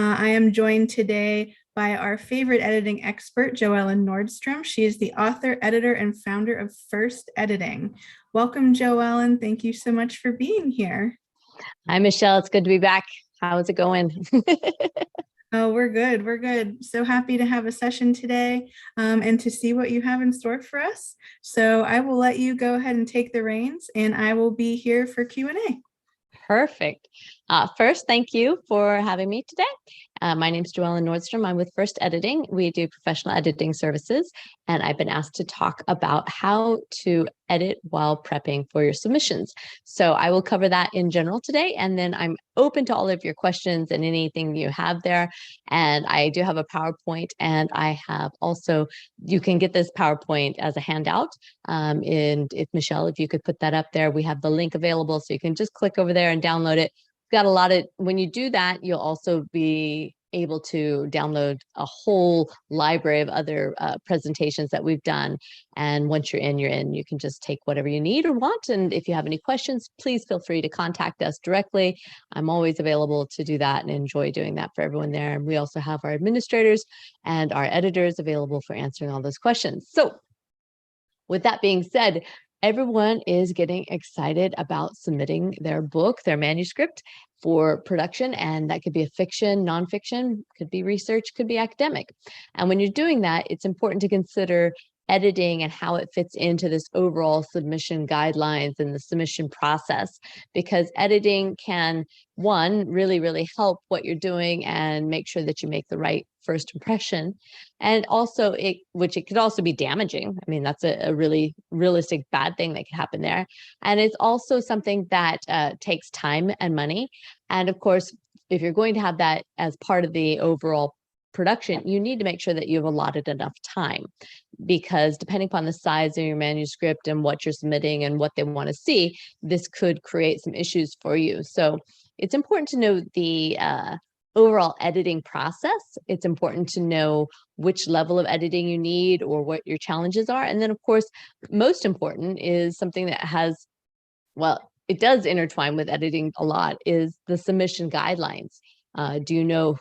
I am joined today by our favorite editing expert, JoEllen Nordstrom. She is the author, editor, and founder of FirstEditing. Welcome, JoEllen. Thank you so much for being here. Hi, Michelle. It's good to be back. How's it going? Oh, we're good. We're good. So happy to have a session today and to see what you have in store for us. So I will let you go ahead and take the reins, and I will be here for Q&A. Perfect. First, thank you for having me today. My name is JoEllen Nordstrom. I'm with FirstEditing. We do professional editing services, and I've been asked to talk about how to edit while prepping for your submissions. So I will cover that in general today, and then I'm open to all of your questions and anything you have there. And I do have a PowerPoint, and I have also, you can get this PowerPoint as a handout. And if Michelle, if you could put that up there, we have the link available, so you can just click over there and download it. Got a lot of, when you do that, you'll also be able to download a whole library of other presentations that we've done. And once you're in, you can just take whatever you need or want. And if you have any questions, please feel free to contact us directly. I'm always available to do that and enjoy doing that for everyone there. And we also have our administrators and our editors available for answering all those questions. So with that being said, everyone is getting excited about submitting their book, their manuscript for production, and that could be a fiction, nonfiction, could be research, could be academic. And when you're doing that, it's important to consider editing and how it fits into this overall submission guidelines and the submission process, because editing can, one, really help what you're doing and make sure that you make the right first impression. And also it could also be damaging. I mean, that's a really realistic bad thing that could happen there. And it's also something that takes time and money. And of course, if you're going to have that as part of the overall production, you need to make sure that you've allotted enough time, because depending upon the size of your manuscript and what you're submitting and what they want to see, this could create some issues for you. So it's important to know the overall editing process. It's important to know which level of editing you need or what your challenges are. And then, of course, most important is something that has, well, it does intertwine with editing a lot, is the submission guidelines. Do you know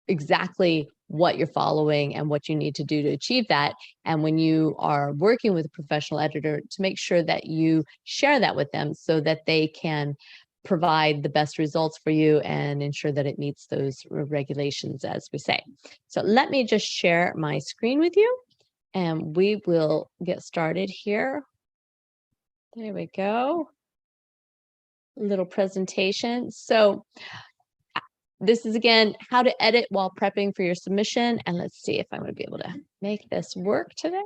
exactly what you're following and what you need to do to achieve that? And when you are working with a professional editor, to make sure that you share that with them so that they can provide the best results for you and ensure that it meets those regulations, as we say. So let me just share my screen with you, and we will get started here. There we go. Little presentation. So this is, again, how to edit while prepping for your submission. And let's see if I'm going to be able to make this work today.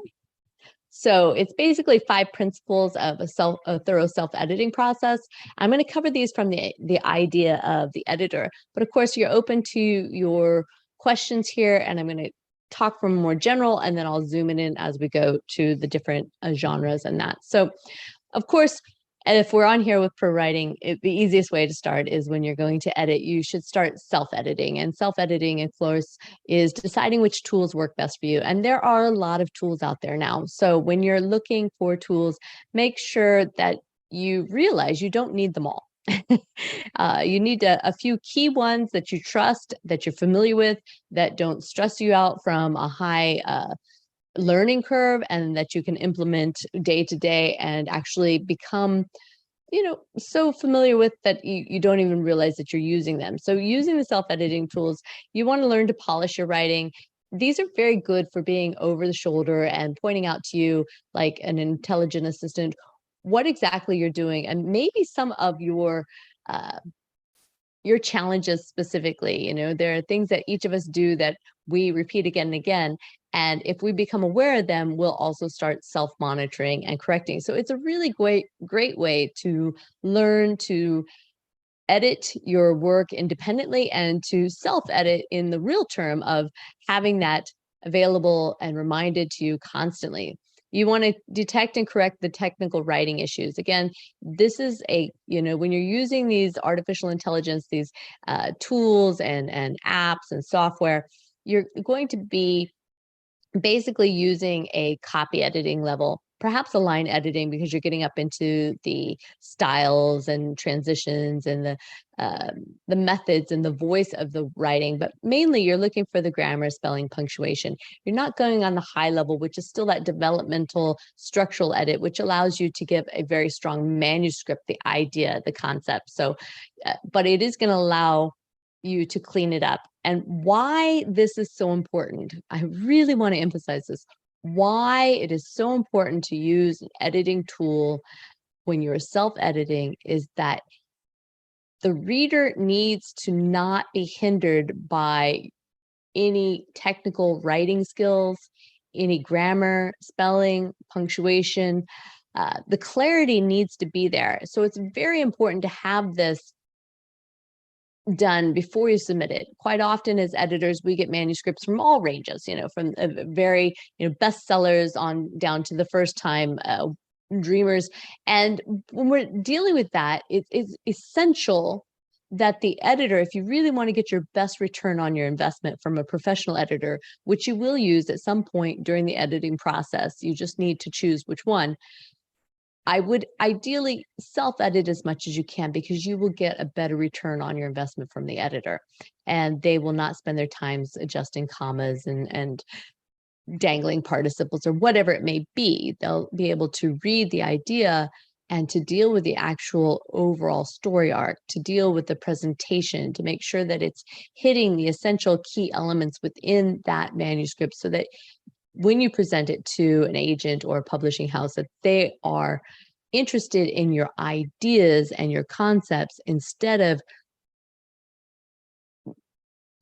So it's basically 5 principles of a thorough self-editing process. I'm going to cover these from the idea of the editor, but of course you're open to your questions here, and I'm going to talk from more general, and then I'll zoom in as we go to the different genres and that. So of course, if we're on here with ProWriting, the easiest way to start is when you're going to edit, you should start self-editing. And self-editing, of course, is deciding which tools work best for you. And there are a lot of tools out there now. So when you're looking for tools, make sure that you realize you don't need them all. You need a few key ones that you trust, that you're familiar with, that don't stress you out from a high learning curve, and that you can implement day to day and actually become, so familiar with that you don't even realize that you're using them. So using the self-editing tools, you want to learn to polish your writing. These are very good for being over the shoulder and pointing out to you, like an intelligent assistant, what exactly you're doing, and maybe some of your challenges specifically. There are things that each of us do that we repeat again and again. And if we become aware of them, we'll also start self-monitoring and correcting. So it's a really great way to learn to edit your work independently and to self-edit in the real term of having that available and reminded to you constantly. You want to detect and correct the technical writing issues. Again, this is when you're using these artificial intelligence, these tools and apps and software, you're going to be basically using a copy editing level perhaps a line editing because you're getting up into the styles and transitions and the methods and the voice of the writing, but mainly you're looking for the grammar, spelling, punctuation. You're not going on the high level, which is still that developmental structural edit, which allows you to give a very strong manuscript, the idea, the concept. So, but it is going to allow you to clean it up. And why this is so important, I really want to emphasize this, why it is so important to use an editing tool when you're self-editing is that the reader needs to not be hindered by any technical writing skills, any grammar, spelling, punctuation. The clarity needs to be there. So it's very important to have this done before you submit it. Quite often as editors, we get manuscripts from all ranges, from very, bestsellers on down to the first time dreamers. And when we're dealing with that, it is essential that the editor, if you really want to get your best return on your investment from a professional editor, which you will use at some point during the editing process, you just need to choose which one. I would ideally self-edit as much as you can because you will get a better return on your investment from the editor, and they will not spend their times adjusting commas and dangling participles or whatever it may be. They'll be able to read the idea and to deal with the actual overall story arc, to deal with the presentation, to make sure that it's hitting the essential key elements within that manuscript so that when you present it to an agent or a publishing house, that they are interested in your ideas and your concepts instead of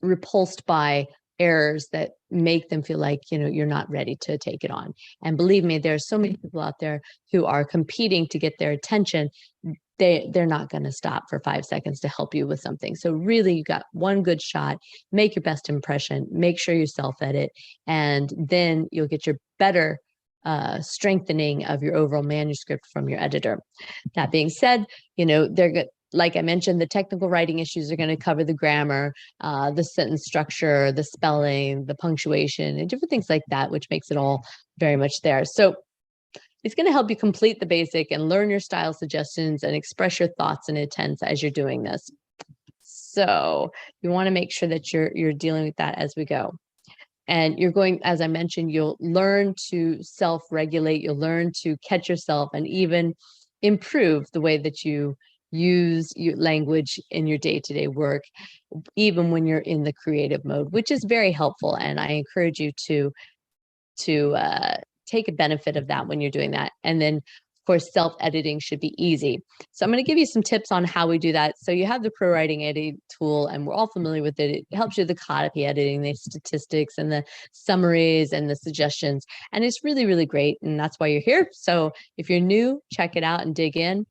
repulsed by errors that make them feel like, you're not ready to take it on. And believe me, there are so many people out there who are competing to get their attention. They're not going to stop for 5 seconds to help you with something. So really, you got one good shot, make your best impression, make sure you self-edit, and then you'll get your better strengthening of your overall manuscript from your editor. That being said, they're good. Like I mentioned, the technical writing issues are going to cover the grammar, the sentence structure, the spelling, the punctuation, and different things like that, which makes it all very much there. So it's going to help you complete the basic and learn your style suggestions and express your thoughts and intents as you're doing this. So you want to make sure that you're dealing with that as we go. And you're going, as I mentioned, you'll learn to self-regulate, you'll learn to catch yourself and even improve the way that you use your language in your day-to-day work, even when you're in the creative mode, which is very helpful. And I encourage you to take a benefit of that when you're doing that. And then, of course, self-editing should be easy. So I'm going to give you some tips on how we do that. So you have the ProWritingAid tool, and we're all familiar with it. It helps you with the copy editing, the statistics and the summaries and the suggestions. And it's really, really great. And that's why you're here. So if you're new, check it out and dig in.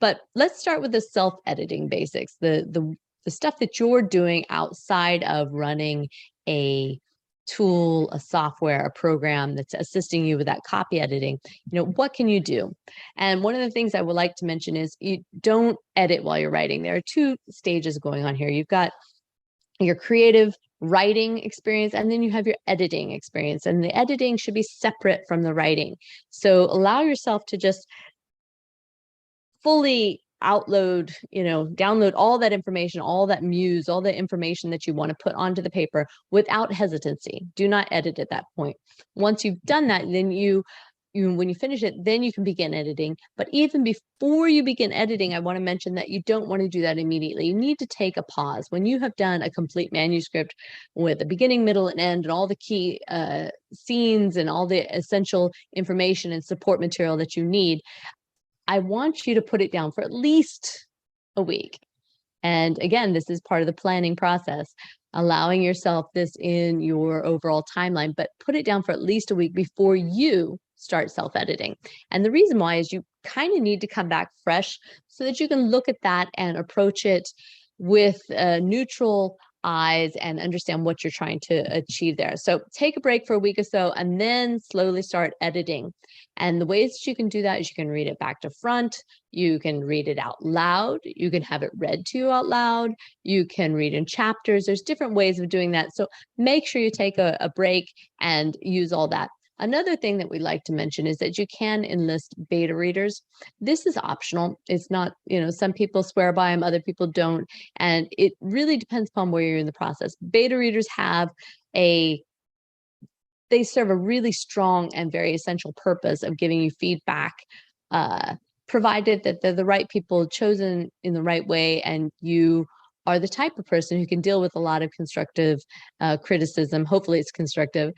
But let's start with the self-editing basics, the stuff that you're doing outside of running a tool, a software, a program that's assisting you with that copy editing. What can you do? And one of the things I would like to mention is you don't edit while you're writing. There are 2 stages going on here. You've got your creative writing experience, and then you have your editing experience. And the editing should be separate from the writing. So allow yourself to just fully download all that information, all that muse, all the information that you want to put onto the paper without hesitancy. Do not edit at that point. Once you've done that, then when you finish it, then you can begin editing. But even before you begin editing, I want to mention that you don't want to do that immediately. You need to take a pause. When you have done a complete manuscript with a beginning, middle, and end, and all the key scenes and all the essential information and support material that you need, I want you to put it down for at least a week. And again, this is part of the planning process, allowing yourself this in your overall timeline, but put it down for at least a week before you start self-editing. And the reason why is you kind of need to come back fresh so that you can look at that and approach it with neutral eyes and understand what you're trying to achieve there. So take a break for a week or so and then slowly start editing. And the ways that you can do that is you can read it back to front, you can read it out loud, you can have it read to you out loud, you can read in chapters. There's different ways of doing that. So make sure you take a break and use all that. Another thing that we like to mention is that you can enlist beta readers. This is optional. It's not, some people swear by them, other people don't. And it really depends upon where you're in the process. Beta readers they serve a really strong and very essential purpose of giving you feedback, provided that they're the right people chosen in the right way, and you are the type of person who can deal with a lot of constructive criticism. Hopefully it's constructive,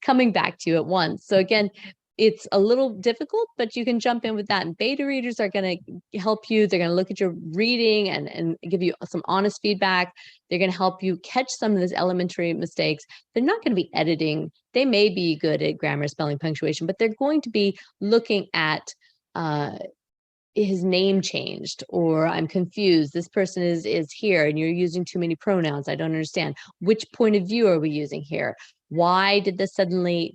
coming back to you at once. So again, it's a little difficult, but you can jump in with that. And beta readers are going to help you. They're going to look at your reading and give you some honest feedback. They're going to help you catch some of those elementary mistakes. They're not going to be editing. They may be good at grammar, spelling, punctuation, but they're going to be looking at his name changed, or I'm confused. This person is here and you're using too many pronouns. I don't understand. Which point of view are we using here? Why did this suddenly,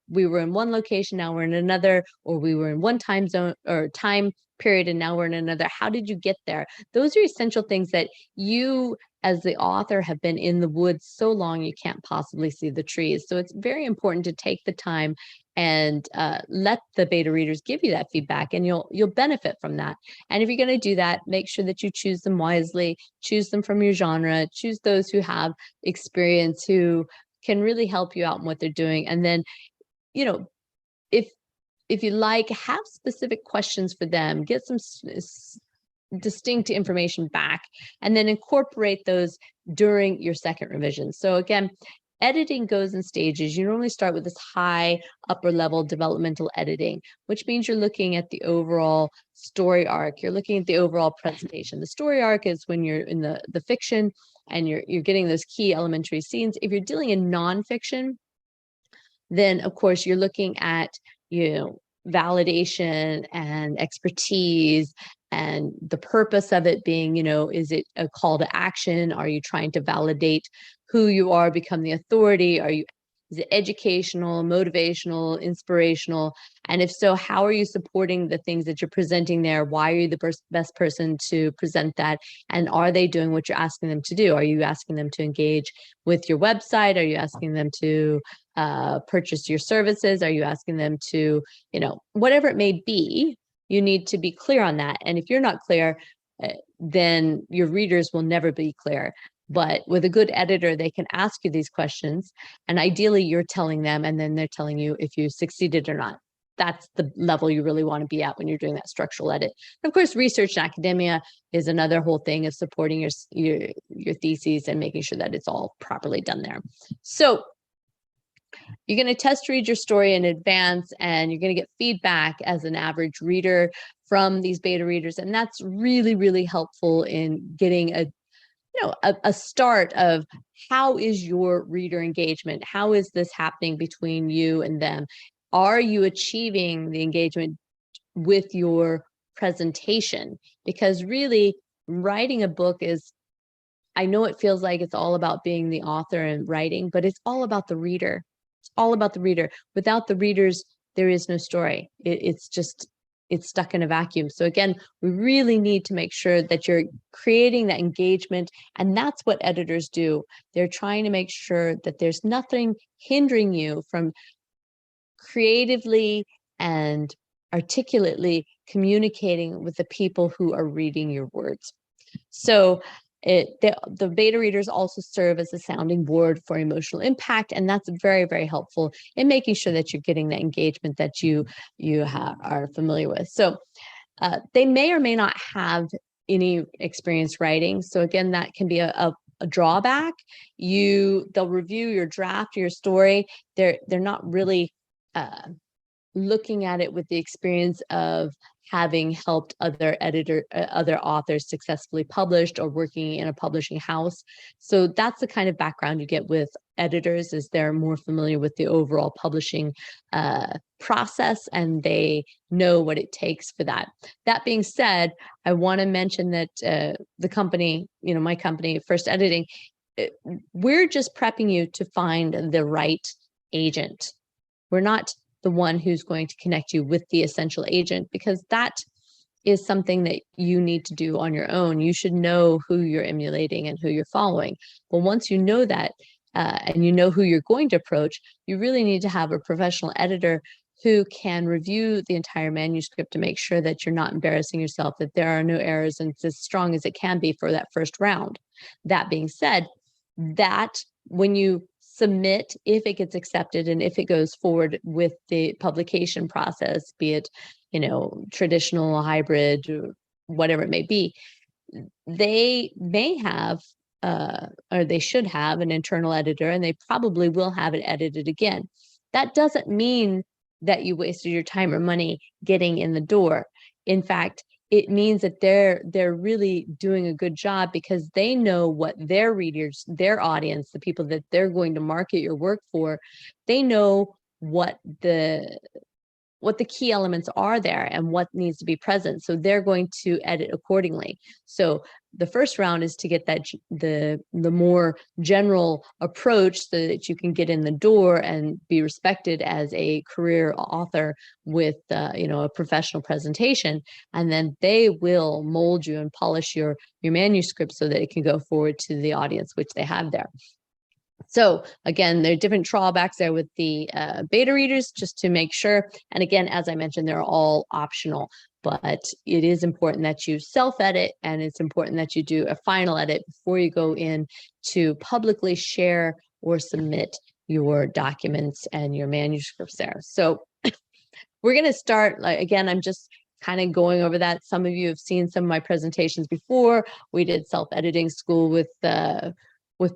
we were in one location, now we're in another, or we were in one time zone or time period and now we're in another. How did you get there? Those are essential things that you as the author have been in the woods so long you can't possibly see the trees. So it's very important to take the time and let the beta readers give you that feedback, and you'll benefit from that. And if you're going to do that, make sure that you choose them wisely, choose them from your genre, choose those who have experience, who can really help you out in what they're doing. And then, if you like, have specific questions for them, get some distinct information back, and then incorporate those during your second revision. So again, editing goes in stages. You normally start with this high upper level developmental editing, which means you're looking at the overall story arc. You're looking at the overall presentation. The story arc is when you're in the fiction and you're getting those key elementary scenes. If you're dealing in nonfiction, then of course you're looking at, validation and expertise, and the purpose of it being, is it a call to action? Are you trying to validate who you are, become the authority? Is it educational, motivational, inspirational? And if so, how are you supporting the things that you're presenting there? Why are you the best person to present that? And are they doing what you're asking them to do? Are you asking them to engage with your website? Are you asking them to purchase your services? Are you asking them to, whatever it may be, you need to be clear on that. And if you're not clear, then your readers will never be clear. But with a good editor, they can ask you these questions, and ideally you're telling them, and then they're telling you if you succeeded or not. That's the level you really want to be at when you're doing that structural edit. And of course, research and academia is another whole thing of supporting your theses and making sure that it's all properly done there. So you're going to test read your story in advance, and you're going to get feedback as an average reader from these beta readers. And that's really, really helpful in getting a start of how is your reader engagement? How is this happening between you and them? Are you achieving the engagement with your presentation? Because really, writing a book is, I know it feels like it's all about being the author and writing, but it's all about the reader. It's all about the reader. Without the readers, there is no story. It's stuck in a vacuum. So again, we really need to make sure that you're creating that engagement. And that's what editors do. They're trying to make sure that there's nothing hindering you from creatively and articulately communicating with the people who are reading your words. So the beta readers also serve as a sounding board for emotional impact, and that's very, very helpful in making sure that you're getting the engagement that you are familiar with. So they may or may not have any experience writing. So again, that can be a drawback. They'll review your draft, your story. They're not really looking at it with the experience of having helped other authors successfully published or working in a publishing house. So that's the kind of background you get with editors, is they're more familiar with the overall publishing process, and they know what it takes for that. That being said, I want to mention that the company, my company, FirstEditing, we're just prepping you to find the right agent. We're not the one who's going to connect you with the essential agent, because that is something that you need to do on your own. You should know who you're emulating and who you're following. But once you know that, and you know who you're going to approach, you really need to have a professional editor who can review the entire manuscript to make sure that you're not embarrassing yourself, that there are no errors, and it's as strong as it can be for that first round. That being said, that when you submit, if it gets accepted and if it goes forward with the publication process, be it, traditional, hybrid, or whatever it may be, they may have or they should have an internal editor, and they probably will have it edited again. That doesn't mean that you wasted your time or money getting in the door. In fact, it means that they're really doing a good job, because they know what their readers, their audience, the people that they're going to market your work for, they know what the key elements are there and what needs to be present. So they're going to edit accordingly. So the first round is to get that the more general approach, so that you can get in the door and be respected as a career author with a professional presentation. And then they will mold you and polish your manuscript so that it can go forward to the audience which they have there. So again, there are different drawbacks there with the beta readers, just to make sure. And again, as I mentioned, they're all optional, but it is important that you self-edit, and it's important that you do a final edit before you go in to publicly share or submit your documents and your manuscripts there. So we're going to start, again, I'm just kind of going over that. Some of you have seen some of my presentations before. We did self-editing school with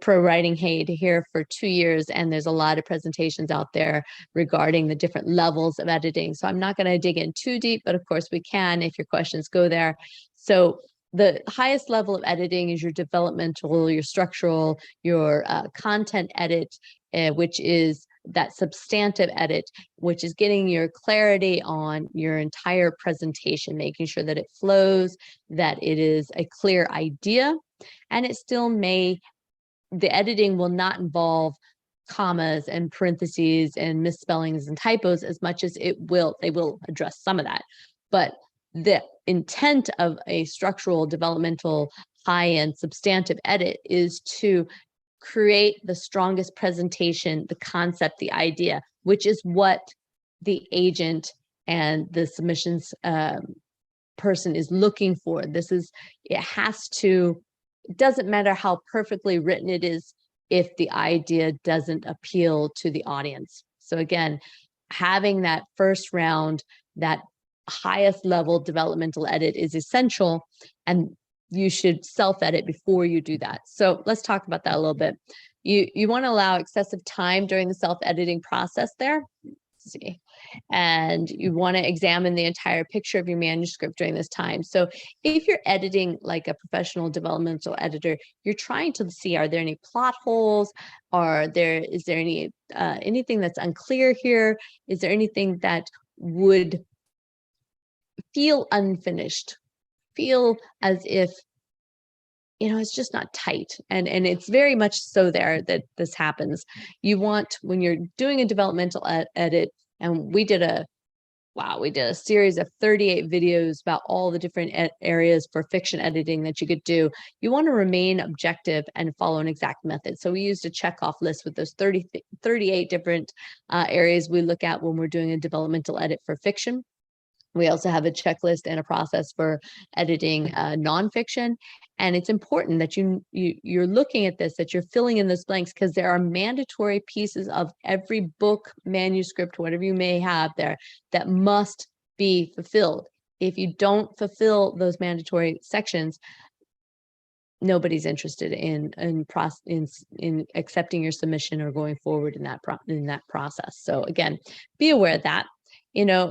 ProWritingAid here for 2 years, and there's a lot of presentations out there regarding the different levels of editing. So I'm not going to dig in too deep, but of course we can if your questions go there. So the highest level of editing is your developmental, your structural, your content edit, which is that substantive edit, which is getting your clarity on your entire presentation, making sure that it flows, that it is a clear idea, and it still may, the editing will not involve commas and parentheses and misspellings and typos as much as they will address some of that. But the intent of a structural, developmental, high-end, substantive edit is to create the strongest presentation, the concept, the idea, which is what the agent and the submissions person is looking for. It doesn't matter how perfectly written it is if the idea doesn't appeal to the audience. So again, having that first round, that highest level developmental edit is essential, and you should self-edit before you do that. So let's talk about that a little bit. You want to allow excessive time during the self-editing process there. Let's see. And you want to examine the entire picture of your manuscript during this time. So if you're editing like a professional developmental editor, you're trying to see, are there any plot holes? Is there any anything that's unclear here? Is there anything that would feel unfinished, feel as if it's just not tight? And it's very much so there that this happens. You want, when you're doing a developmental edit, and we did a series of 38 videos about all the different areas for fiction editing that you could do. You want to remain objective and follow an exact method. So we used a checkoff list with those 38 different areas we look at when we're doing a developmental edit for fiction. We also have a checklist and a process for editing nonfiction. And it's important that you're looking at this, that you're filling in those blanks, because there are mandatory pieces of every book, manuscript, whatever you may have there, that must be fulfilled. If you don't fulfill those mandatory sections, nobody's interested in accepting your submission or going forward in that process. So again, be aware of that.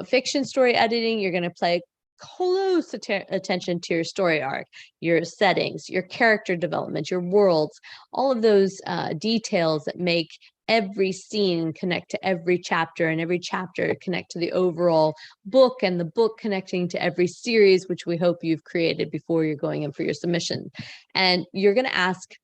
Fiction story editing, you're going to pay close attention to your story arc, your settings, your character development, your worlds, all of those details that make every scene connect to every chapter, and every chapter connect to the overall book, and the book connecting to every series, which we hope you've created before you're going in for your submission. And you're going to ask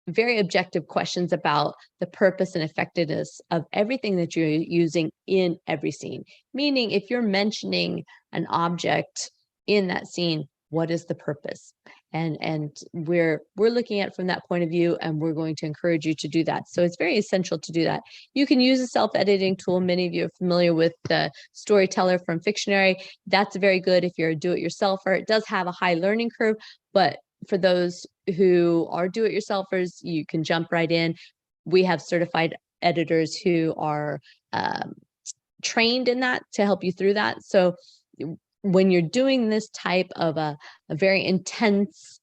very objective questions about the purpose and effectiveness of everything that you're using in every scene. Meaning, if you're mentioning an object in that scene, what is the purpose? and we're looking at it from that point of view, and we're going to encourage you to do that. So it's very essential to do that. You can use a self-editing tool. Many of you are familiar with the Storyteller from Fictionary. That's very good if you're a do-it-yourselfer. It does have a high learning curve, but for those who are do-it-yourselfers, you can jump right in. We have certified editors who are trained in that to help you through that. So when you're doing this type of a very intense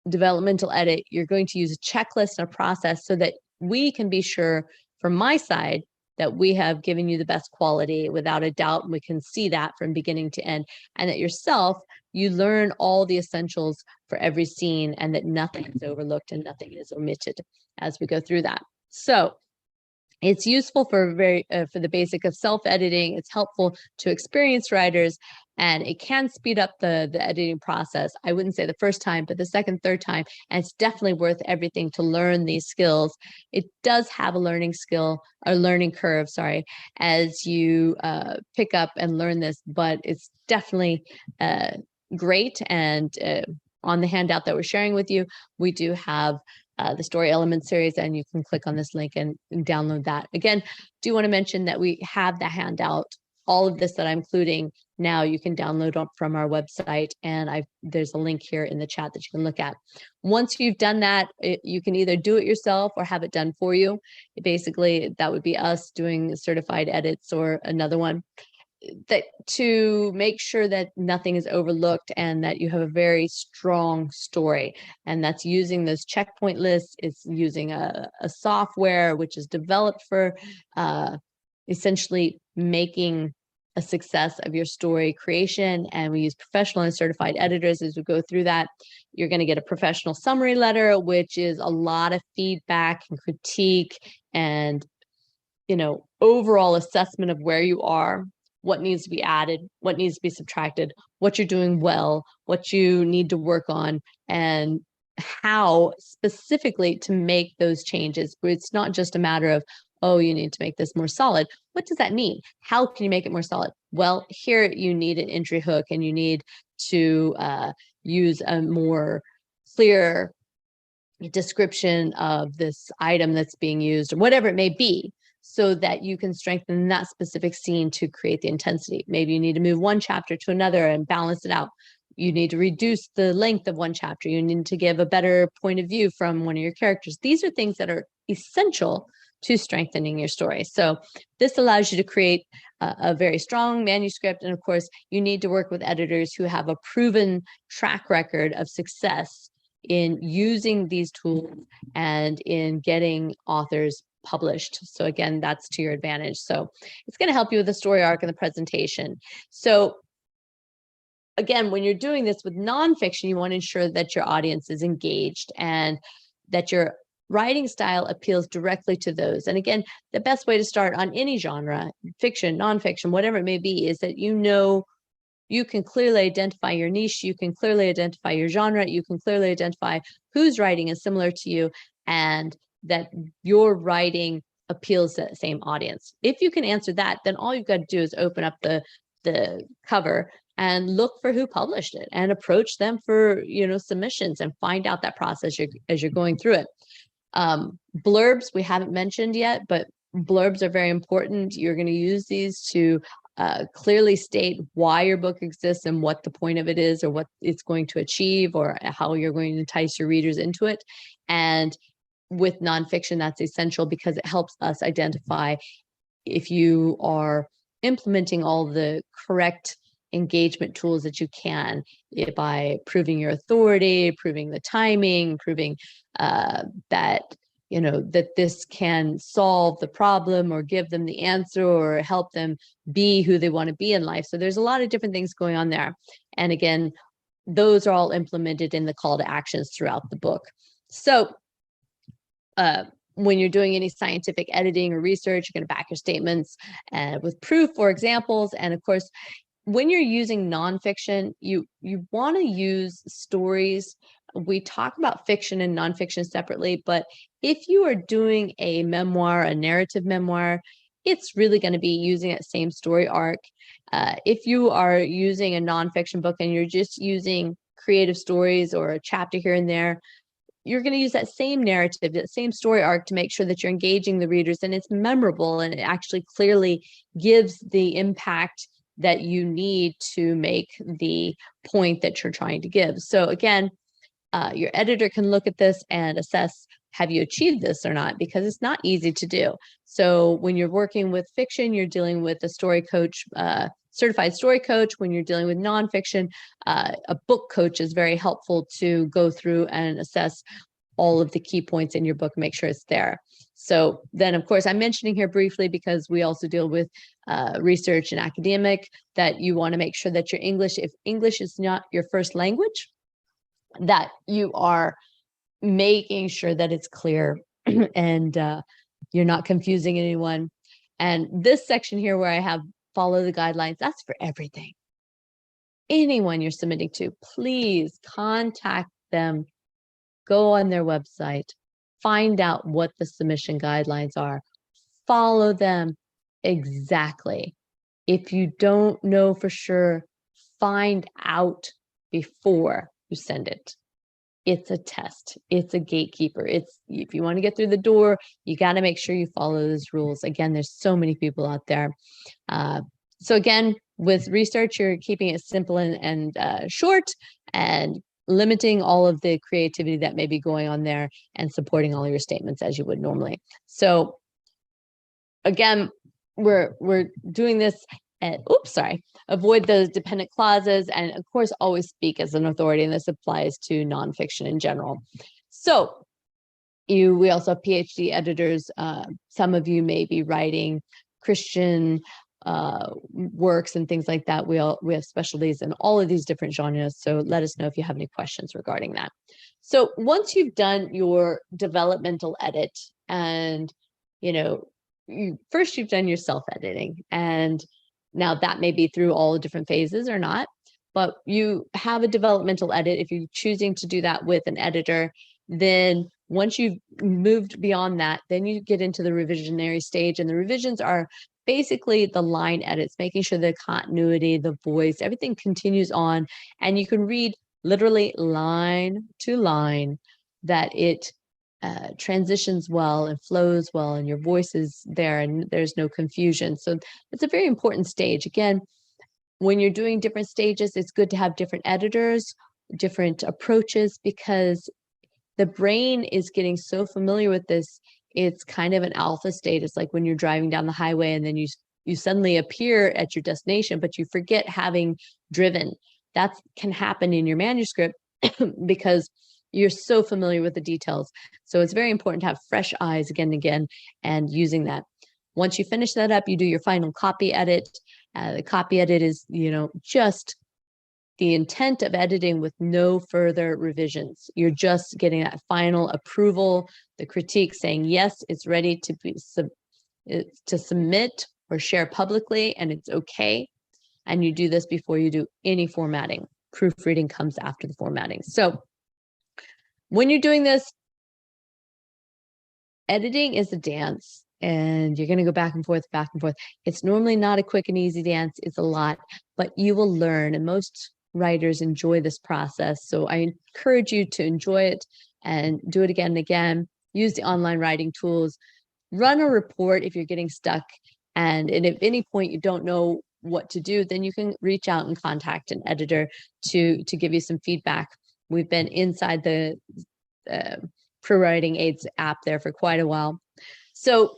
developmental edit, you're going to use a checklist and a process so that we can be sure from my side that we have given you the best quality without a doubt. And we can see that from beginning to end, and that yourself, you learn all the essentials for every scene, and that nothing is overlooked and nothing is omitted as we go through that. So it's useful for for the basic of self-editing. It's helpful to experienced writers, and it can speed up the editing process. I wouldn't say the first time, but the second, third time, and it's definitely worth everything to learn these skills. It does have a learning curve, sorry, as you pick up and learn this, but it's definitely great. And on the handout that we're sharing with you, we do have the Story Element series, and you can click on this link and download that. Again, do want to mention that we have the handout. All of this that I'm including now, you can download from our website, and there's a link here in the chat that you can look at. Once you've done that, you can either do it yourself or have it done for you. Basically, that would be us doing certified edits or another one, that to make sure that nothing is overlooked and that you have a very strong story. And that's using those checkpoint lists. It's using a software which is developed for essentially making a success of your story creation. And we use professional and certified editors as we go through that. You're going to get a professional summary letter, which is a lot of feedback and critique and, overall assessment of where you are, what needs to be added, what needs to be subtracted, what you're doing well, what you need to work on, and how specifically to make those changes. It's not just a matter of, oh, you need to make this more solid. What does that mean? How can you make it more solid? Well, here you need an entry hook, and you need to use a more clear description of this item that's being used, or whatever it may be, so that you can strengthen that specific scene to create the intensity. Maybe you need to move one chapter to another and balance it out. You need to reduce the length of one chapter. You need to give a better point of view from one of your characters. These are things that are essential to strengthening your story. So this allows you to create a very strong manuscript. And of course, you need to work with editors who have a proven track record of success in using these tools and in getting authors published. So again, that's to your advantage. So it's going to help you with the story arc and the presentation. So again, when you're doing this with nonfiction, you want to ensure that your audience is engaged and that your writing style appeals directly to those. And again, the best way to start on any genre, fiction, nonfiction, whatever it may be, is that you can clearly identify your niche, you can clearly identify your genre, you can clearly identify whose writing is similar to you, and that your writing appeals to that same audience. If you can answer that, then all you've got to do is open up the cover and look for who published it and approach them for submissions, and find out that process as you're going through it. Blurbs we haven't mentioned yet, but blurbs are very important. You're going to use these to clearly state why your book exists and what the point of it is, or what it's going to achieve, or how you're going to entice your readers into it. And with nonfiction, that's essential because it helps us identify if you are implementing all the correct engagement tools that you can, by proving your authority, proving the timing, proving that this can solve the problem or give them the answer or help them be who they want to be in life. So there's a lot of different things going on there. And again, those are all implemented in the call to actions throughout the book. So when you're doing any scientific editing or research, you're going to back your statements with proof or examples. And of course, when you're using nonfiction, you want to use stories. We talk about fiction and nonfiction separately, but if you are doing a memoir, a narrative memoir, it's really going to be using that same story arc. If you are using a nonfiction book and you're just using creative stories or a chapter here and there, you're going to use that same narrative, that same story arc to make sure that you're engaging the readers and it's memorable and it actually clearly gives the impact that you need to make the point that you're trying to give. So again, your editor can look at this and assess, have you achieved this or not? Because it's not easy to do. So when you're working with fiction, you're dealing with a story coach, certified story coach. When you're dealing with nonfiction, a book coach is very helpful to go through and assess all of the key points in your book, make sure it's there. So then, of course, I'm mentioning here briefly because we also deal with research and academic, that you want to make sure that your English, if English is not your first language, that you are making sure that it's clear and you're not confusing anyone. And this section here where I have follow the guidelines, that's for everything. Anyone you're submitting to, please contact them, go on their website, find out what the submission guidelines are, follow them exactly. If you don't know for sure, find out before you send it. It's a test. It's a gatekeeper. It's, if you want to get through the door, you got to make sure you follow those rules. Again, there's so many people out there. So again, with research, you're keeping it simple and short and limiting all of the creativity that may be going on there and supporting all your statements as you would normally. So again, we're doing this and avoid those dependent clauses, and of course, always speak as an authority, and this applies to nonfiction in general. So we also have PhD editors. Some of you may be writing Christian works and things like that. We have specialties in all of these different genres. So let us know if you have any questions regarding that. So once you've done your developmental edit and, you've done your self-editing, and now that may be through all the different phases or not, but you have a developmental edit. If you're choosing to do that with an editor, then once you've moved beyond that, then you get into the revisionary stage, and the revisions are basically the line edits, making sure the continuity, the voice, everything continues on, and you can read literally line to line, that it transitions well and flows well, and your voice is there and there's no confusion. So it's a very important stage. Again, when you're doing different stages, it's good to have different editors, different approaches, because the brain is getting so familiar with this. It's kind of an alpha state. It's like when you're driving down the highway and then you suddenly appear at your destination, but you forget having driven. That can happen in your manuscript because you're so familiar with the details. So it's very important to have fresh eyes again and again and using that. Once you finish that up, you do your final copy edit. The copy edit is, just the intent of editing with no further revisions. You're just getting that final approval, the critique saying, yes, it's ready to be to submit or share publicly, and it's okay. And you do this before you do any formatting. Proofreading comes after the formatting. So when you're doing this, editing is a dance, and you're going to go back and forth, back and forth. It's normally not a quick and easy dance. It's a lot, but you will learn, and most writers enjoy this process. So I encourage you to enjoy it and do it again and again. Use the online writing tools. Run a report if you're getting stuck, and at any point you don't know what to do, then you can reach out and contact an editor to give you some feedback. We've been inside the ProWritingAid app there for quite a while. So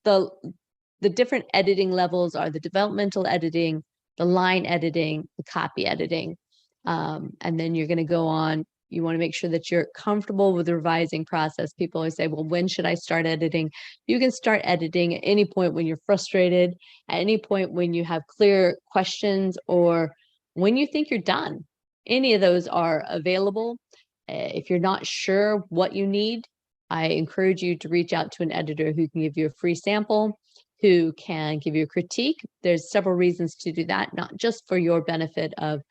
the different editing levels are the developmental editing, the line editing, the copy editing. And then you're going to go on. You want to make sure that you're comfortable with the revising process. People always say, well, when should I start editing? You can start editing at any point when you're frustrated, at any point when you have clear questions, or when you think you're done. Any of those are available. If you're not sure what you need, I encourage you to reach out to an editor who can give you a free sample, who can give you a critique. There's several reasons to do that, not just for your benefit of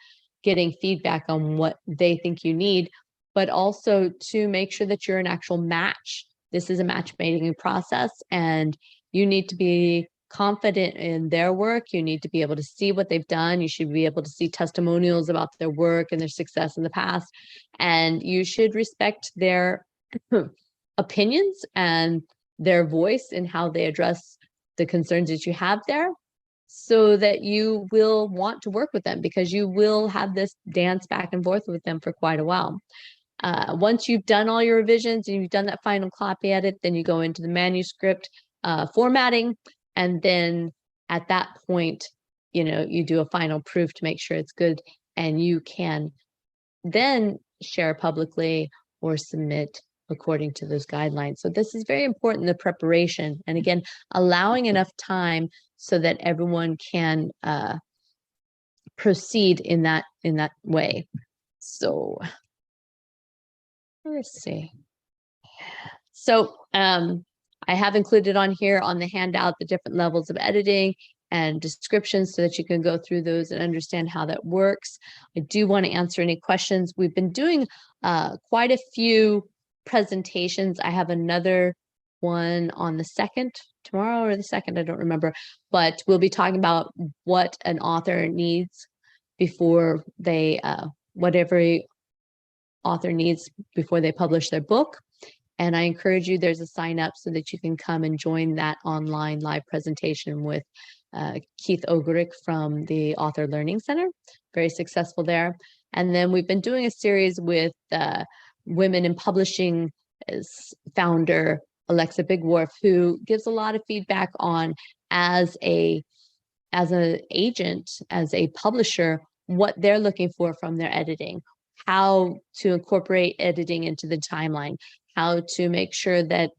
getting feedback on what they think you need, but also to make sure that you're an actual match. This is a matchmaking process, and you need to be confident in their work. You need to be able to see what they've done. You should be able to see testimonials about their work and their success in the past. And you should respect their opinions and their voice in how they address the concerns that you have there, so that you will want to work with them, because you will have this dance back and forth with them for quite a while. Once you've done all your revisions and you've done that final copy edit, then you go into the manuscript formatting. And then at that point, you do a final proof to make sure it's good, and you can then share publicly or submit according to those guidelines. So this is very important, the preparation. And again, allowing enough time so that everyone can proceed in that way. So let's see. So I have included on here on the handout the different levels of editing and descriptions so that you can go through those and understand how that works. I do want to answer any questions. We've been doing quite a few presentations. I have another one on the 2nd, tomorrow or the 2nd, I don't remember, but we'll be talking about what an author needs before they, what every author needs before they publish their book. And I encourage you, there's a sign up so that you can come and join that online live presentation with Keith Ogrick from the Author Learning Center, very successful there. And then we've been doing a series with Women in Publishing founder, Alexa Bigwarf, who gives a lot of feedback on as an agent, as a publisher, what they're looking for from their editing, how to incorporate editing into the timeline, how to make sure that,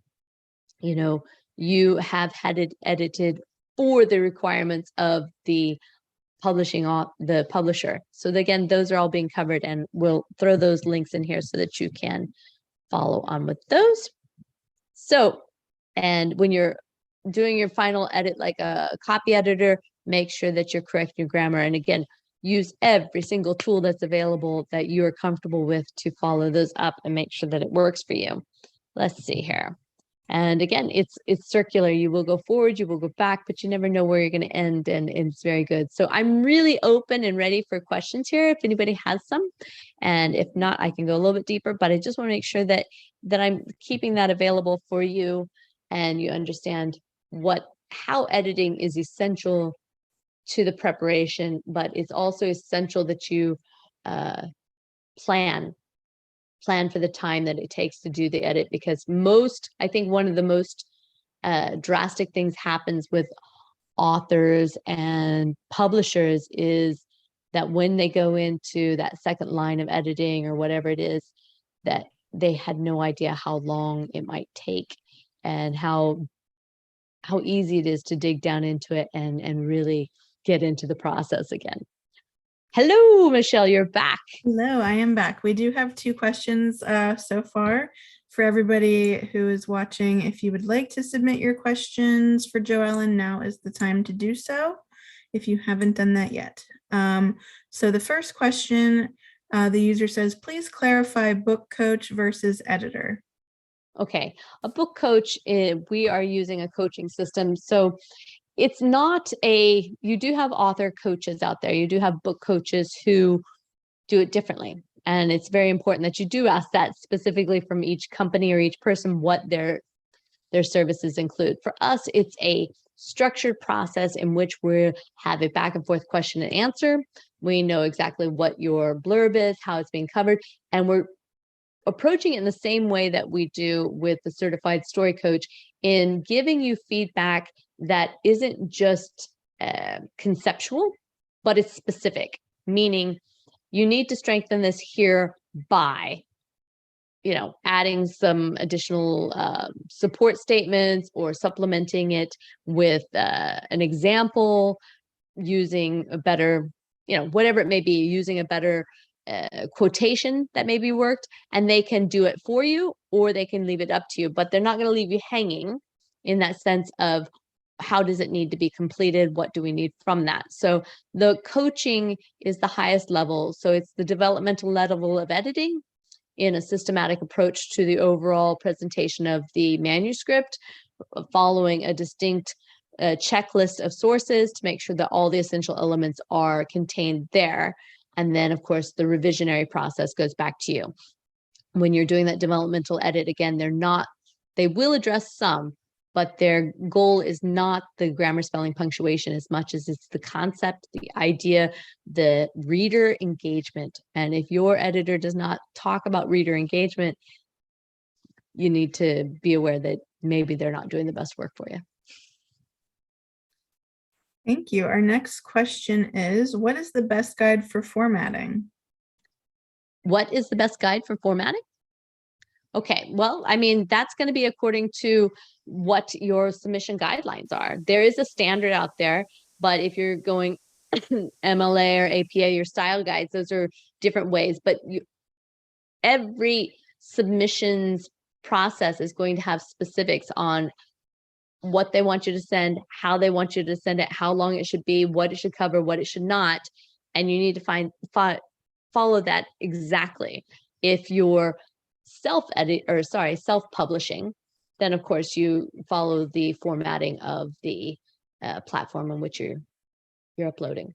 you have had it edited for the requirements of the publisher. So again, those are all being covered, and we'll throw those links in here so that you can follow on with those. So, and when you're doing your final edit, like a copy editor, make sure that you're correcting your grammar. And again, use every single tool that's available that you're comfortable with to follow those up and make sure that it works for you. Let's see here. And again, it's circular. You will go forward, you will go back, but you never know where you're going to end, and it's very good. So I'm really open and ready for questions here if anybody has some. And if not, I can go a little bit deeper, but I just want to make sure that I'm keeping that available for you, and you understand how editing is essential to the preparation, but it's also essential that you plan for the time that it takes to do the edit, because I think one of the most drastic things happens with authors and publishers is that when they go into that second line of editing or whatever it is, that they had no idea how long it might take and how easy it is to dig down into it and really get into the process again. Hello, Michelle, you're back. Hello, I am back. We do have 2 questions so far for everybody who is watching. If you would like to submit your questions for JoEllen, now is the time to do so, if you haven't done that yet. So the first question, the user says, please clarify book coach versus editor. Okay, a book coach, we are using a coaching system. So it's not you do have author coaches out there. You do have book coaches who do it differently. And it's very important that you do ask that specifically from each company or each person what their services include. For us, it's a structured process in which we have a back and forth question and answer. We know exactly what your blurb is, how it's being covered, and we're approaching it in the same way that we do with the certified story coach, in giving you feedback that isn't just conceptual, but it's specific, meaning you need to strengthen this here by, adding some additional support statements or supplementing it with an example, using a better, whatever it may be, using a better quotation that maybe worked, and they can do it for you, or they can leave it up to you, but they're not going to leave you hanging in that sense of how does it need to be completed? What do we need from that? So the coaching is the highest level. So it's the developmental level of editing in a systematic approach to the overall presentation of the manuscript, following a distinct a checklist of sources to make sure that all the essential elements are contained there. And then, of course, the revisionary process goes back to you. When you're doing that developmental edit, again, they will address some, but their goal is not the grammar, spelling, punctuation as much as it's the concept, the idea, the reader engagement. And if your editor does not talk about reader engagement, you need to be aware that maybe they're not doing the best work for you. Thank you. Our next question is, what is the best guide for formatting? What is the best guide for formatting? Okay, well, I mean, that's going to be according to what your submission guidelines are. There is a standard out there, but if you're going MLA or APA, your style guides, those are different ways. But every submissions process is going to have specifics on what they want you to send, how they want you to send it, how long it should be, what it should cover, what it should not. And you need to follow that exactly. If you're self-publishing, then of course you follow the formatting of the platform on which you're uploading.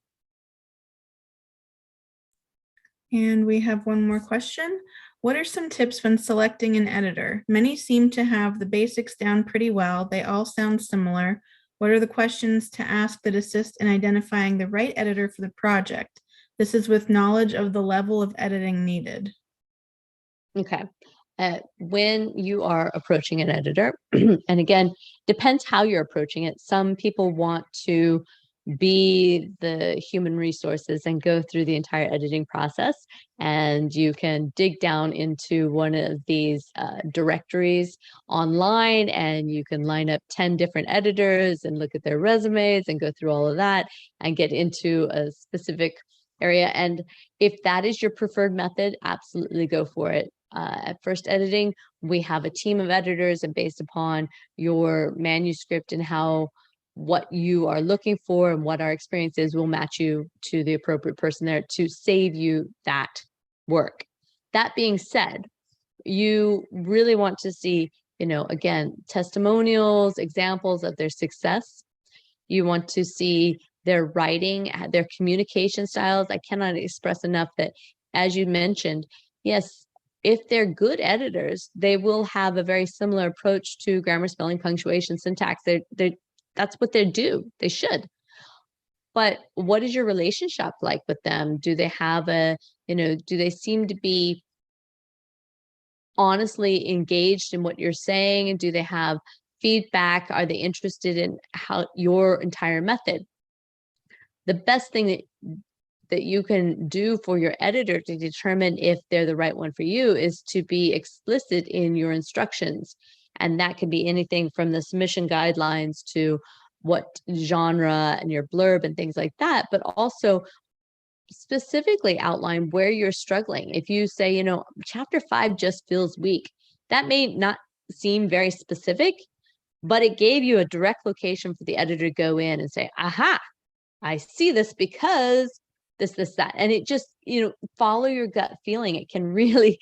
And we have one more question. What are some tips when selecting an editor? Many seem to have the basics down pretty well. They all sound similar. What are the questions to ask that assist in identifying the right editor for the project? This is with knowledge of the level of editing needed. Okay. When you are approaching an editor, and again, depends how you're approaching it. Some people want to be the human resources and go through the entire editing process, and you can dig down into one of these directories online, and you can line up 10 different editors and look at their resumes and go through all of that and get into a specific area. And if that is your preferred method, absolutely go for it. At FirstEditing, we have a team of editors, and based upon your manuscript and what you are looking for and what our experience is, we'll match you to the appropriate person there to save you that work. That being said, you really want to see, again, testimonials, examples of their success. You want to see their writing, their communication styles. I cannot express enough that, as you mentioned, yes, if they're good editors, they will have a very similar approach to grammar, spelling, punctuation, syntax. That's what they do. They should. But what is your relationship like with them? Do they have do they seem to be honestly engaged in what you're saying? And do they have feedback? Are they interested in how your entire method? The best thing that you can do for your editor to determine if they're the right one for you is to be explicit in your instructions. And that could be anything from the submission guidelines to what genre and your blurb and things like that, but also specifically outline where you're struggling. If you say, chapter 5 just feels weak, that may not seem very specific, but it gave you a direct location for the editor to go in and say, aha, I see this because this, that. And it just, follow your gut feeling. It can really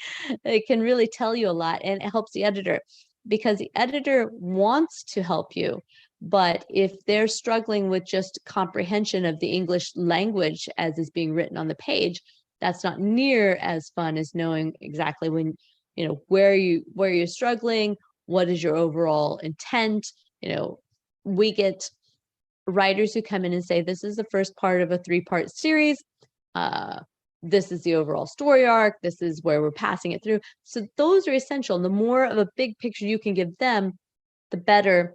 tell you a lot, and it helps the editor, because the editor wants to help you. But if they're struggling with just comprehension of the English language as is being written on the page, that's not near as fun as knowing exactly where you're struggling, what is your overall intent. We get writers who come in and say, this is the first part of a 3-part series. This is the overall story arc. This is where we're passing it through. So those are essential. The more of a big picture you can give them, the better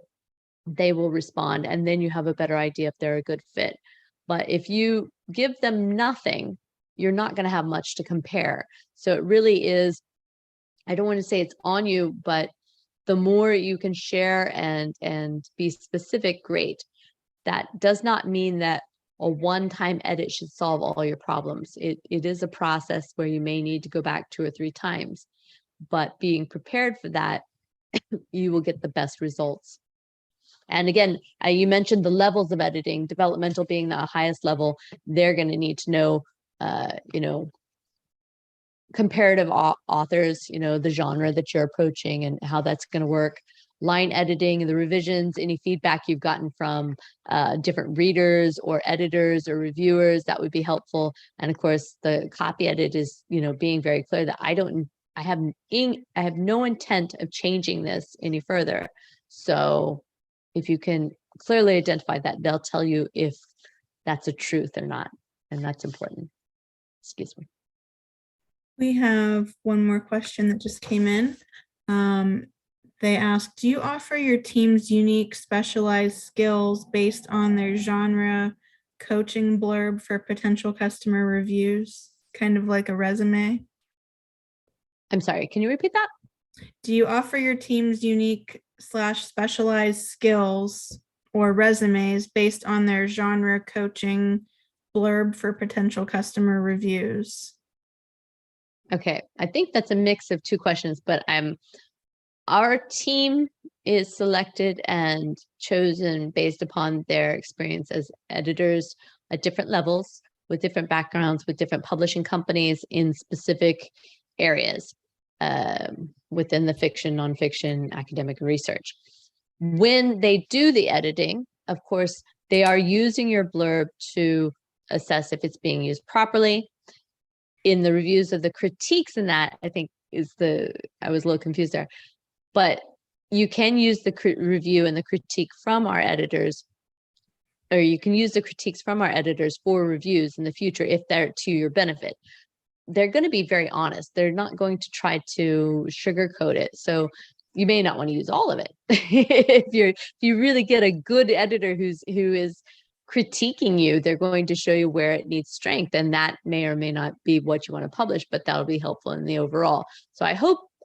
they will respond. And then you have a better idea if they're a good fit. But if you give them nothing, you're not going to have much to compare. So it really is, I don't want to say it's on you, but the more you can share and be specific, great. That does not mean that a one-time edit should solve all your problems. It is a process where you may need to go back 2 or 3 times, but being prepared for that, you will get the best results. And again, you mentioned the levels of editing, developmental being the highest level. They're going to need to know, comparative authors, the genre that you're approaching and how that's going to work. line editing, the revisions, any feedback you've gotten from different readers or editors or reviewers, that would be helpful. And of course, the copy edit is, being very clear that I have no intent of changing this any further. So if you can clearly identify that, they'll tell you if that's a truth or not. And that's important. Excuse me. We have one more question that just came in. They ask, do you offer your team's unique specialized skills based on their genre coaching blurb for potential customer reviews? Kind of like a resume. I'm sorry, can you repeat that? Do you offer your team's unique / specialized skills or resumes based on their genre coaching blurb for potential customer reviews? Okay, I think that's a mix of two questions, but our team is selected and chosen based upon their experience as editors at different levels, with different backgrounds, with different publishing companies in specific areas within the fiction, nonfiction, academic research. When they do the editing, of course, they are using your blurb to assess if it's being used properly. In the reviews of the critiques in that, I think I was a little confused there, but you can use the review and the critique from our editors, or you can use the critiques from our editors for reviews in the future if they're to your benefit. They're going to be very honest. They're not going to try to sugarcoat it. So you may not want to use all of it. If you really get a good editor who is critiquing you, they're going to show you where it needs strength, and that may or may not be what you want to publish, but that'll be helpful in the overall. So I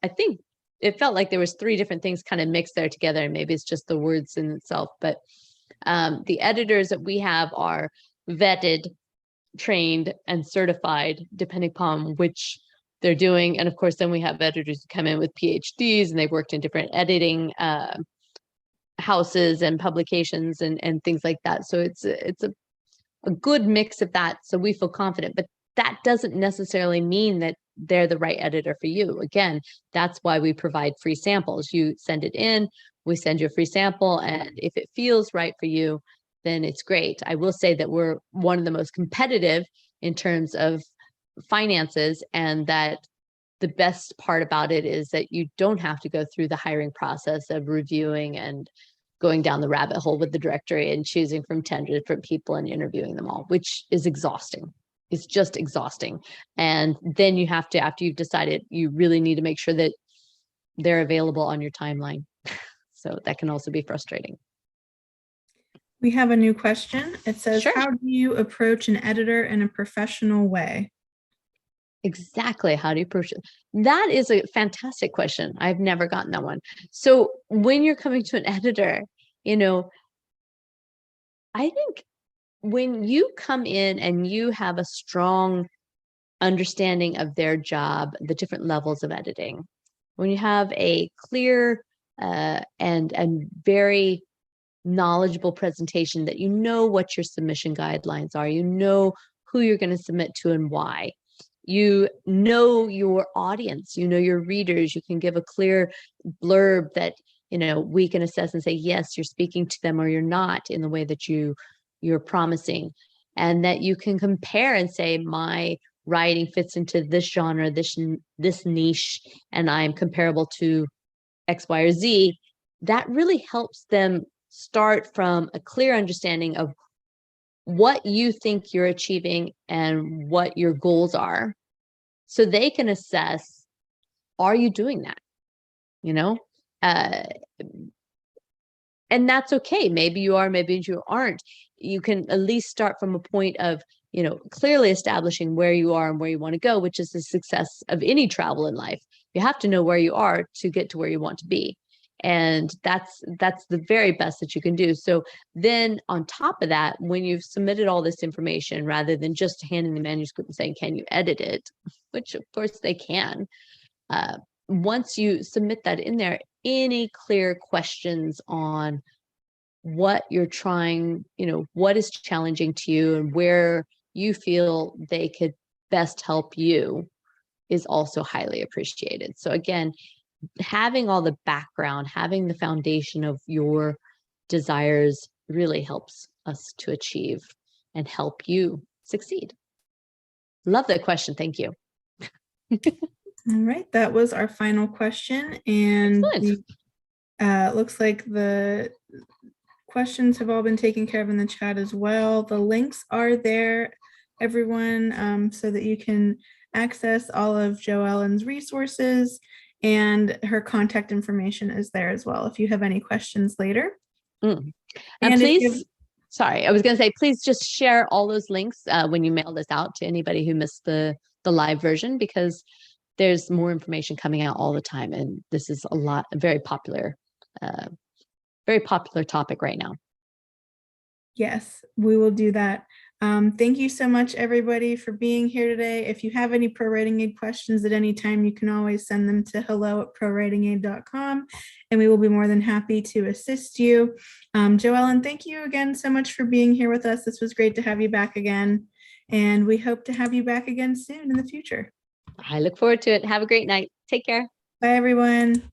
think it felt like there was 3 different things kind of mixed there together, and maybe it's just the words in itself, but the editors that we have are vetted, trained, and certified depending upon which they're doing. And of course, then we have editors who come in with PhDs and they've worked in different editing houses and publications and things like that. So it's a good mix of that. So we feel confident, but that doesn't necessarily mean that they're the right editor for you. Again, that's why we provide free samples. You send it in, we send you a free sample, and if it feels right for you, then it's great. I will say that we're one of the most competitive in terms of finances, and that the best part about it is that you don't have to go through the hiring process of reviewing and going down the rabbit hole with the directory and choosing from 10 different people and interviewing them all, which is exhausting. It's just exhausting. And then you have to, after you've decided, you really need to make sure that they're available on your timeline. So that can also be frustrating. We have a new question. It says, Sure. How do you approach an editor in a professional way? Exactly. How do you approach it? That is a fantastic question. I've never gotten that one. So when you're coming to an editor, I think when you come in and you have a strong understanding of their job, the different levels of editing, when you have a clear and very knowledgeable presentation, that you know what your submission guidelines are, you know who you're going to submit to and why, you know your audience, you know your readers, you can give a clear blurb that we can assess and say, yes, you're speaking to them or you're not in the way that you're promising, and that you can compare and say, my writing fits into this genre, this niche, and I'm comparable to X, Y, or Z. That really helps them start from a clear understanding of what you think you're achieving and what your goals are, so they can assess, are you doing that? And that's okay. Maybe you are, maybe you aren't. You can at least start from a point of, clearly establishing where you are and where you want to go, which is the success of any travel in life. You have to know where you are to get to where you want to be. And that's the very best that you can do. So then on top of that, when you've submitted all this information, rather than just handing the manuscript and saying, can you edit it? Which of course they can. Once you submit that in there, any clear questions on what you're trying, what is challenging to you and where you feel they could best help you is also highly appreciated. So again, having all the background, having the foundation of your desires really helps us to achieve and help you succeed. Love that question. Thank you. All right, that was our final question. And looks like the questions have all been taken care of in the chat as well. The links are there, everyone, so that you can access all of JoEllen's resources, and her contact information is there as well if you have any questions later. And please, sorry, I was going to say, please just share all those links when you mail this out to anybody who missed the live version, because there's more information coming out all the time. And this is a very popular topic right now. Yes, we will do that. Thank you so much, everybody, for being here today. If you have any ProWritingAid questions at any time, you can always send them to hello@ProWritingAid.com, and we will be more than happy to assist you. JoEllen, thank you again so much for being here with us. This was great to have you back again, and we hope to have you back again soon in the future. I look forward to it. Have a great night. Take care. Bye, everyone.